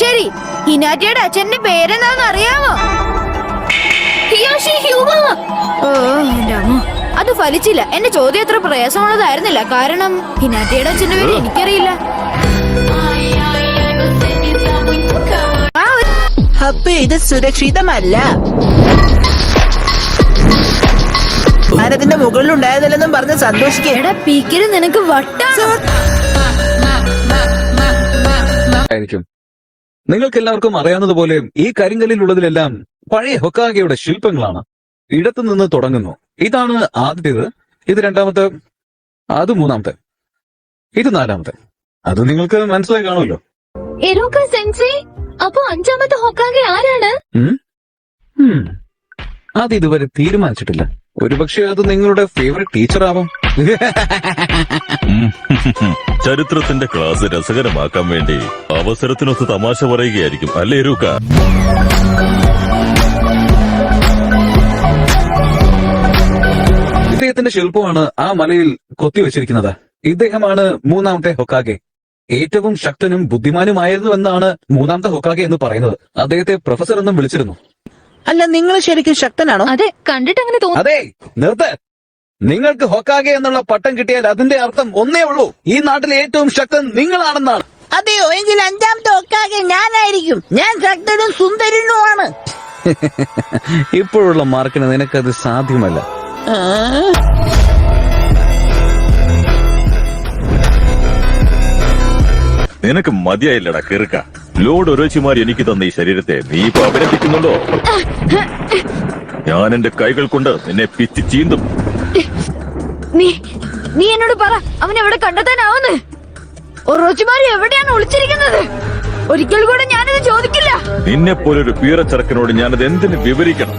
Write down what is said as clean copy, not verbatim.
ശരി, ഹിനാറ്റയുടെ അച്ഛന്റെ പേരെന്താന്ന് അറിയാമോ? ഹിയോഷി ഹ്യൂമ. ഓ എന്റെ അമ്മ, അത് ഫലിച്ചില്ല. എന്റെ ചോദ്യം അത്ര പ്രയാസമുള്ളതായിരുന്നില്ല, കാരണം ഹിനാറ്റയുടെ അച്ഛന്റെ പേര് എനിക്കറിയില്ല. അപ്പൊ ഇത് സുരക്ഷിതമല്ല. ഭാരതിന്റെ മുകളിൽ ഉണ്ടായതല്ലെന്നും പറഞ്ഞ് സന്തോഷിക്കേ. എടാ പീക്കിന് നിനക്ക് വട്ടാണ്. നിങ്ങൾക്ക് എല്ലാവർക്കും അറിയാവുന്നതുപോലെ ഈ കരിങ്കല്ലിലുള്ളതിലെല്ലാം പഴയ ഹൊക്കാഗെയുടെ ശില്പങ്ങളാണ്. ഇടത്തുനിന്ന് തുടങ്ങുന്നു. ഇതാണ് ആദ്യത്തേത്, ഇത് രണ്ടാമത്തെ, അത് മൂന്നാമത്തെ, ഇത് നാലാമത്തെ. അത് നിങ്ങൾക്ക് മനസ്സിലായി കാണുമല്ലോ. എറോക്ക സെൻസേ, അപ്പൊ അഞ്ചാമത്തെ ഹൊക്കാഗെ ആരാണ്? അത് ഇതുവരെ തീരുമാനിച്ചിട്ടില്ല. ഒരുപക്ഷെ അത് നിങ്ങളുടെ ഫേവറേറ്റ് ടീച്ചർ ആവാം. ചരിത്രത്തിന്റെ ക്ലാസ് രസകരമാക്കാൻ വേണ്ടി അവസരത്തിനൊത്ത് തമാശ പറയുകയായിരിക്കും, അല്ലേ രൂക്ക? ഇദ്ദേഹത്തിന്റെ ശില്പമാണ് ആ മലയിൽ കൊത്തിവെച്ചിരിക്കുന്നത്. ഇദ്ദേഹമാണ് മൂന്നാമത്തെ ഹൊക്കാഗെ. ഏറ്റവും ശക്തനും ബുദ്ധിമാനുമായിരുന്നുവെന്നാണ് മൂന്നാമത്തെ ഹൊക്കാഗെ എന്ന് പറയുന്നത്. അദ്ദേഹത്തെ പ്രൊഫസർ എന്നും വിളിച്ചിരുന്നു. അല്ല, നിങ്ങൾ ശരിക്കും ശക്തനാണോ? അതെ, കണ്ടിട്ട് അങ്ങനെ തോന്നുന്നു. അതെ, നിർത്ത്. നിങ്ങൾക്ക് ഹൊക്കാഗെ എന്നുള്ള പട്ടം കിട്ടിയാൽ അതിന്റെ അർത്ഥം ഒന്നേ ഉള്ളൂ, ഈ നാട്ടിലെ ഏറ്റവും ശക്തൻ നിങ്ങളാണെന്നാണ്. അതെയോ? എങ്കിൽ അഞ്ചാമത്തെ ഹൊക്കാഗെ ഞാനായിരിക്കും. ഞാൻ ശക്തനും സുന്ദരനുമാണ്. ഇപ്പോഴുള്ള മാർക്കിന് നിനക്കത് സാധ്യമല്ല. നിനക്ക് മതിയായില്ലടാ കിറുക്ക. ലോഡ് ഒരോച്ചിമാർ എനിക്ക് തന്ന ഈ ശരീരത്തെ നീ ഇപ്പൊ അഭിനന്ദിക്കുന്നുണ്ടോ? ഞാൻ എന്റെ കൈകൾ കൊണ്ട് നിന്നെ പിച്ച് ചീന്തും. നീ എന്നോട് പറ, അവൻ എവിടെ കണ്ടെത്താനാവുന്നു? ഒറോച്ചിമാര് എവിടെയാണ് ഒളിച്ചിരിക്കുന്നത്? ഒരിക്കൽ കൂടെ ഞാനത് ചോദിക്കില്ല. നിന്നെ പോലൊരു പീറച്ചെറുക്കനോട് ഞാനത് എന്തിനു വിവരിക്കണം?